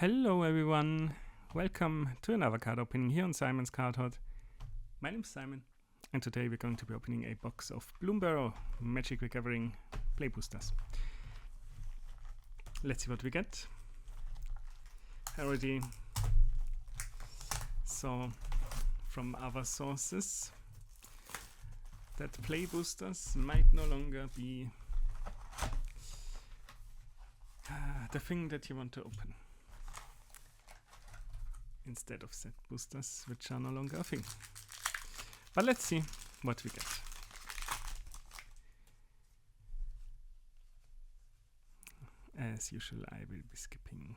Hello everyone, welcome to another card opening here on Simon's Card Hut. My name is Simon and today we're going to be opening a box of Bloomburrow Magic the Gathering Play Boosters. Let's see what we get. I already saw from other sources that Play Boosters might no longer be the thing that you want to open, instead of set boosters, which are no longer a thing. But let's see what we get. As usual, I will be skipping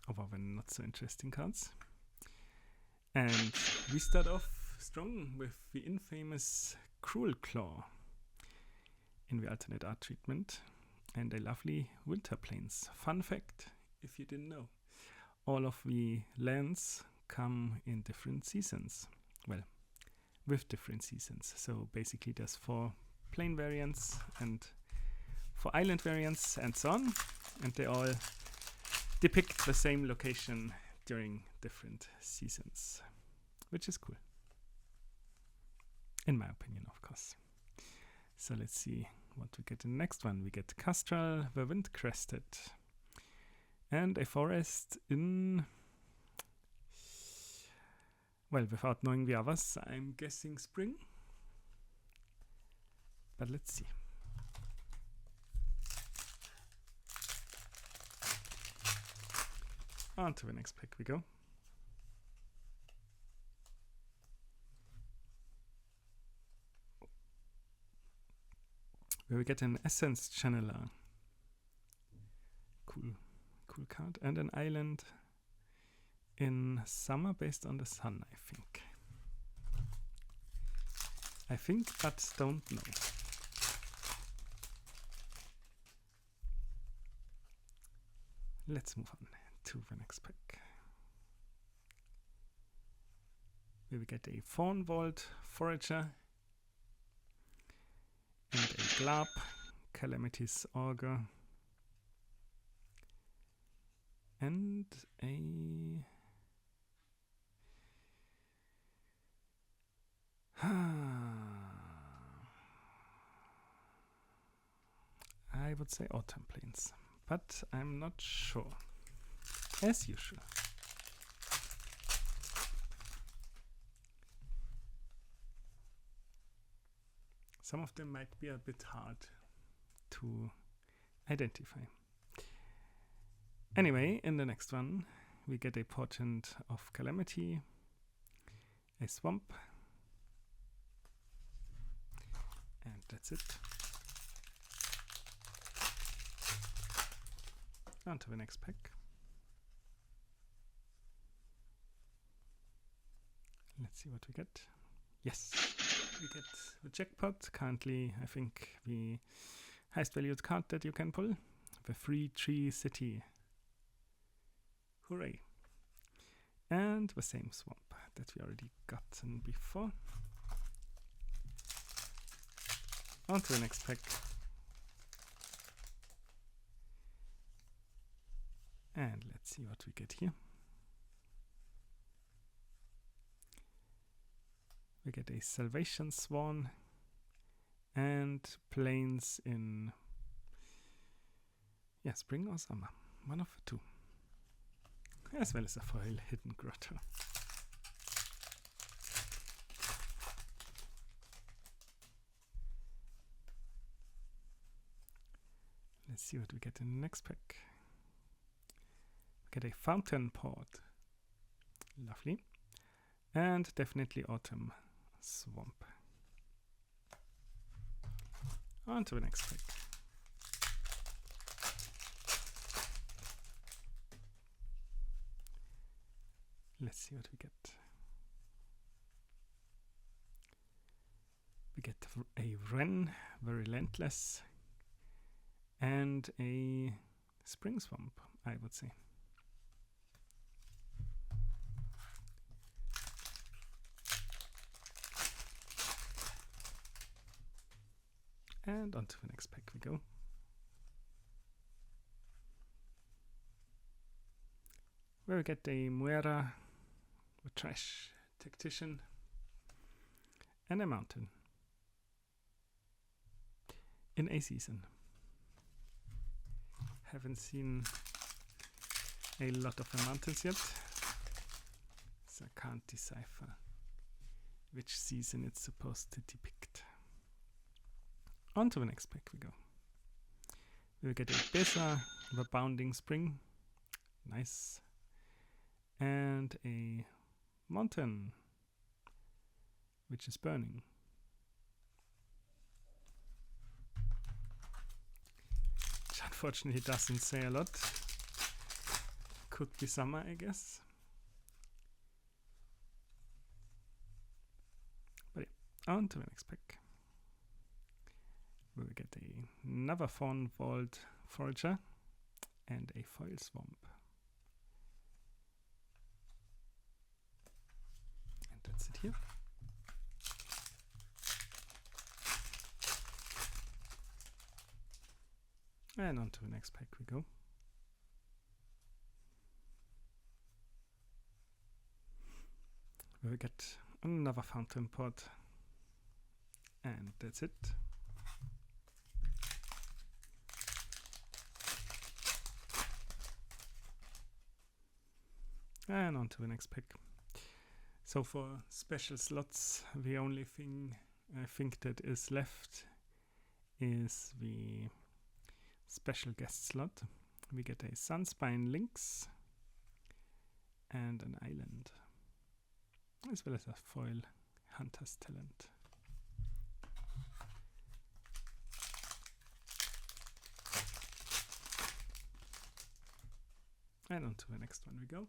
over the not so interesting cards. And we start off strong with the infamous Cruel Claw in the alternate art treatment and a lovely Winter Plains. Fun fact, if you didn't know, all of the lands come in different seasons. Well, with different seasons. So basically there's 4 plain variants and 4 island variants and so on. And they all depict the same location during different seasons, which is cool. In my opinion, of course. So let's see what we get in the next one. We get Kastral the Wind-Crested. And a forest in... Well, without knowing the others, I'm guessing spring. But let's see. On to the next pack we go. Where we get an Essence Channeler. Cool card. And an island in summer based on the sun, I think, but don't know. Let's move on to the next pack. Here we get a Thornvault Forager and a Glab, Calamity's Augur, and a I would say Autumn Plains, but I'm not sure, as usual. Some of them might be a bit hard to identify. Anyway, in the next one, we get a Portent of Calamity, a Swamp, and that's it. On to the next pack. Let's see what we get. Yes, we get the jackpot. Currently, I think the highest valued card that you can pull, the Free Tree City. Hooray! And the same swamp that we already gotten before. On to the next pack. And let's see what we get here. We get a Salvation Swan and plains in spring or summer. One of the two. As well as a foil Hidden Grotto. Let's see what we get in the next pack. We get a Fountain Port. Lovely. And definitely Autumn Swamp. On to the next pack. Let's see what we get. We get a Wren, the Relentless, and a Spring Swamp, I would say. And on to the next pack we go. where we get the Muera, a trash tactician, and a mountain in a season. Haven't seen a lot of the mountains yet, so I can't decipher which season it's supposed to depict. On to the next pack we go. We'll get a Besa, the Bounding Spring, nice, and a Mountain, which is burning. Which unfortunately doesn't say a lot. Could be summer, I guess. But yeah, on to the next pack. We'll get another Fawn Vault Forager and a Foil Swamp. And that's it here. And on to the next pack we go. We'll get another Fountain Pot. And that's it. And on to the next pack. So for special slots, the only thing I think that is left is the special guest slot. We get a Sunspine Lynx and an island, as well as a foil Hunter's Talent. And on to the next one we go.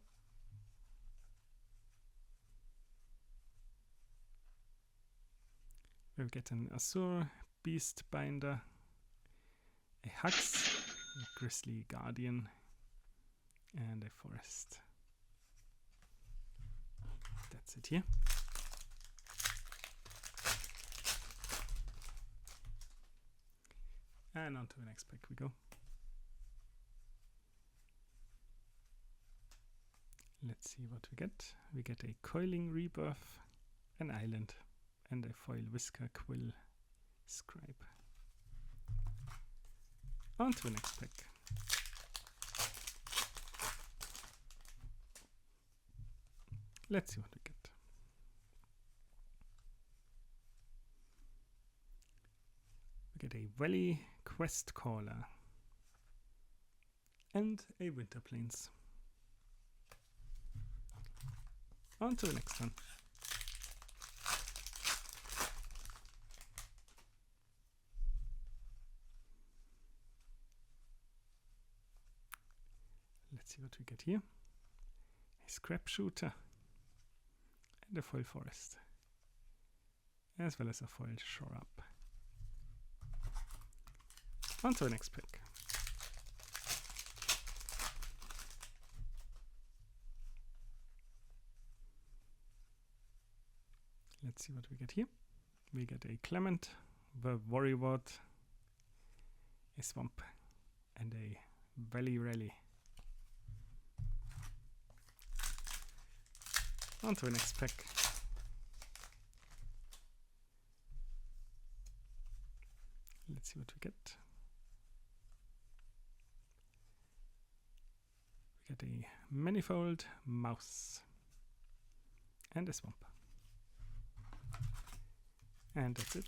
We'll get an Azure Beast Binder, a Hux, a Grizzly Guardian, and a Forest. That's it here. And on to the next pack we go. Let's see what we get. We get a Coiling Rebirth, an Island, and a Foil Whisker Quill Scribe. On to the next pack. Let's see what we get. We get a Valley Quest Caller and a Winter Plains. On to the next one. Let's see what we get here. A Scrap Shooter and a Foil Forest, as well as a Foil Shore Up. On to the next pick. Let's see what we get here. We get a Clement, the Worrywart, a Swamp, and a Valley Rally. On to the next pack. Let's see what we get. We get a Manifold Mouse and a Swamp. And that's it.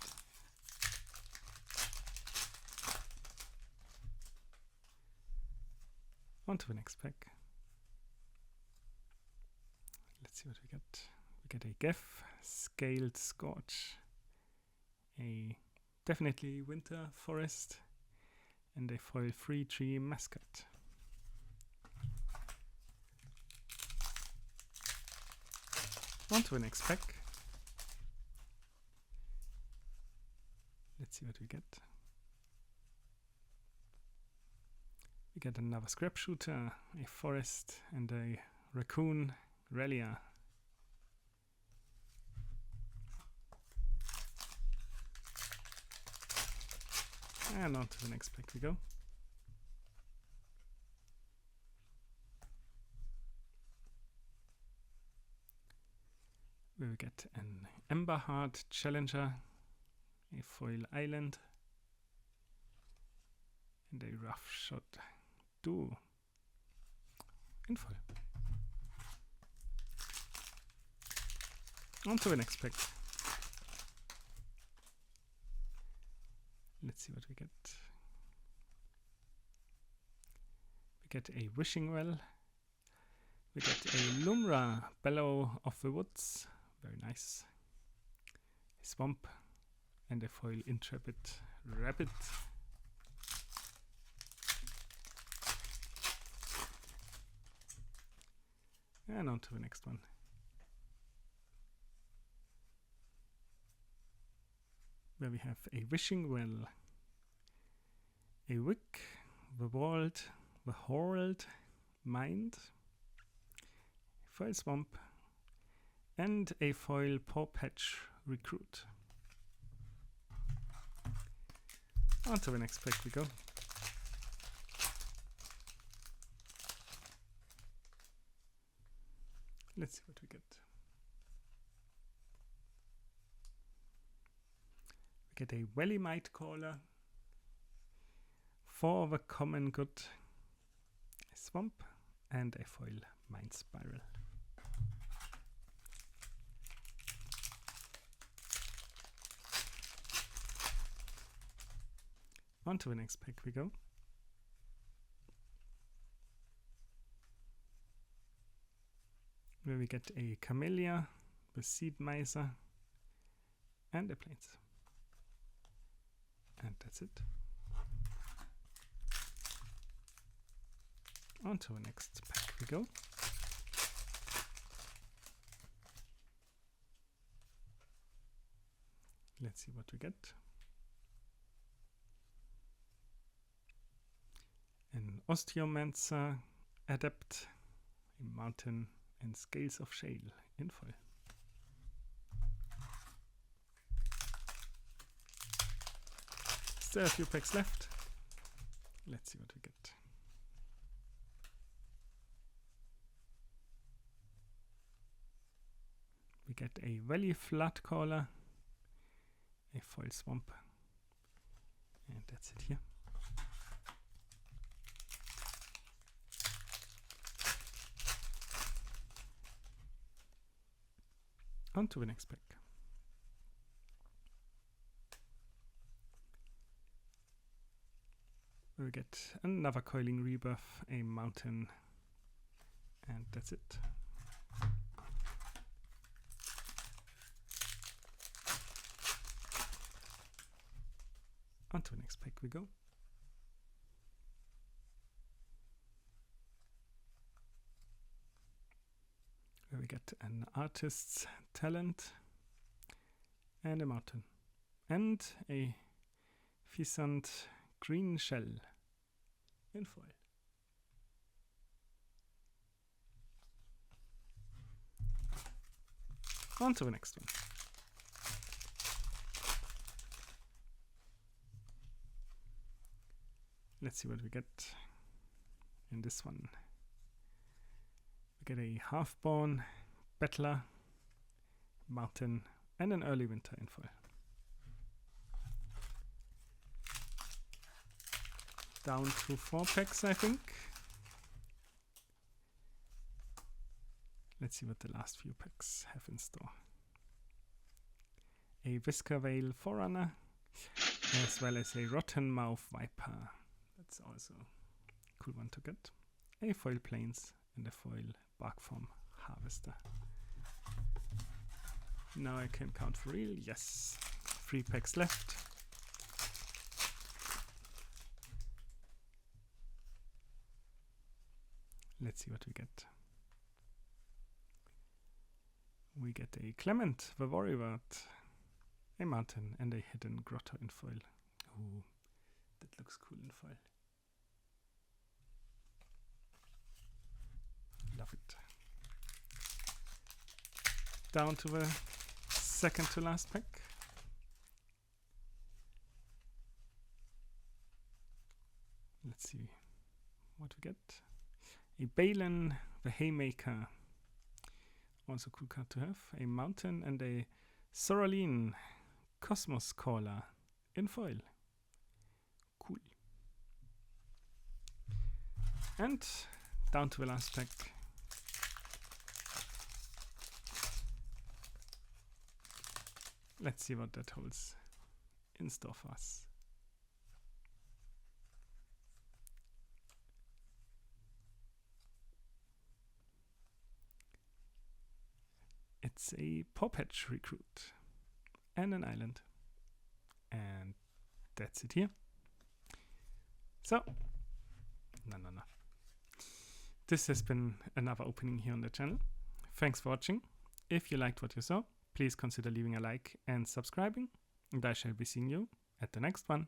On to the next pack. Let's see what we get. We get a Geth, Scaled Scorch, a definitely Winter Forest, and a Foil Free Tree Mascot. On to the next pack. Let's see what we get. We get another Scrap Shooter, a Forest, and a Raccoon Relia. And on to the next pack we go. We will get an Emberheart Challenger, a foil Island, and a Rough Shot Duo in foil. On to the next pack. Let's see what we get. We get a Wishing Well. We get a Lumra, Bellow of the Woods. Very nice. A Swamp. And a foil Intrepid Rabbit. And on to the next one. Where we have a Wishing Well, a Wick, the Vault, the Hold, Mind, foil Swamp, and a foil Paw Patch Recruit. On to the next pack we go. Let's see what we get. We get a Wellimite Caller, for the common good, a Swamp, and a foil Mind Spiral. On to the next pack we go. Where we get a Camellia, the Seed Miser, and a Plains. And that's it. On to the next pack we go. Let's see what we get. An Osteomancer Adept, a Mountain, and Scales of Shale in foil. Still a few packs left. Let's see what we get. We get a Valley Flood Caller, a foil Swamp, and that's it here. On to the next pack. We get another Coiling Rebirth, a Mountain, and that's it. On to the next pack we go. Where we get an Artist's Talent, and a Mountain, and a Pheasant Green Shell in foil. On to the next one. Let's see what we get in this one. We get a Halfborn, Battler, Mountain, and an Early Winter in foil. Down to 4 packs, I think. Let's see what the last few packs have in store. A Whisker Vale Forerunner, as well as a Rotten Mouth Viper. That's also a cool one to get. A foil Plains and a foil Barkform Harvester. Now I can count for real. Yes, 3 packs left. Let's see what we get. We get a Clement the Warrior, a Mountain, and a Hidden Grotto in foil. Ooh, that looks cool in foil. Love it. Down to the second to last pack. Let's see what we get. A Balin the Haymaker, Also cool card to have. A Mountain and a Soraline Cosmos Caller in foil. Cool. And down to the last pack. Let's see what that holds in store for us. It's a Paw Patch Recruit and an island. And that's it here. So, no. This has been another opening here on the channel. Thanks for watching. If you liked what you saw, please consider leaving a like and subscribing. And I shall be seeing you at the next one.